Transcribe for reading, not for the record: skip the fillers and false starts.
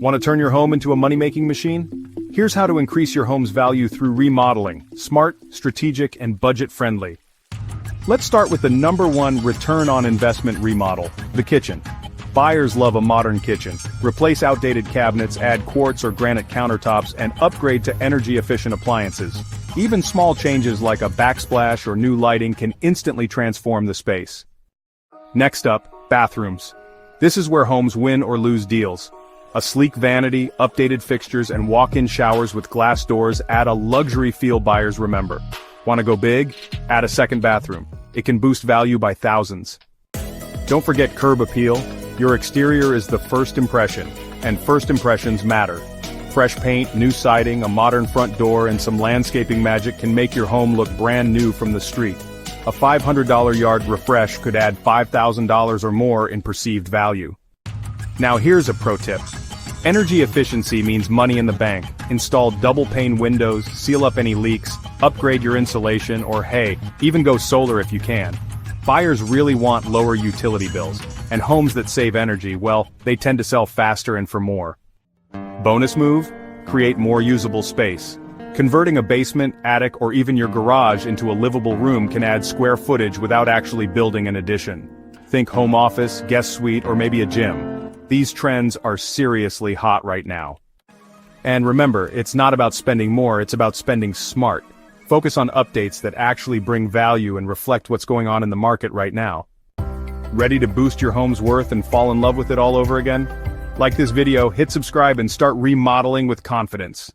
Want to turn your home into a money-making machine? Here's how to increase your home's value through remodeling: smart, strategic, and budget-friendly. Let's start with the #1 return on investment remodel, the kitchen. Buyers love a modern kitchen. Replace outdated cabinets, add quartz or granite countertops, and upgrade to energy-efficient appliances. Even small changes like a backsplash or new lighting can instantly transform the space. Next up, bathrooms. This is where homes win or lose deals. A sleek vanity, updated fixtures, and walk-in showers with glass doors add a luxury feel buyers remember. Want to go big? Add a second bathroom. It can boost value by thousands. Don't forget curb appeal. Your exterior is the first impression, and first impressions matter. Fresh paint, new siding, a modern front door, and some landscaping magic can make your home look brand new from the street. A $500 yard refresh could add $5,000 or more in perceived value. Now here's a pro tip. Energy efficiency means money in the bank. Install double-pane windows, seal up any leaks, upgrade your insulation, or hey, even go solar if you can. Buyers really want lower utility bills, and homes that save energy, well, they tend to sell faster and for more. Bonus move? Create more usable space. Converting a basement, attic, or even your garage into a livable room can add square footage without actually building an addition. Think home office, guest suite, or maybe a gym. These trends are seriously hot right now. And remember, it's not about spending more, it's about spending smart. Focus on updates that actually bring value and reflect what's going on in the market right now. Ready to boost your home's worth and fall in love with it all over again? Like this video, hit subscribe and start remodeling with confidence.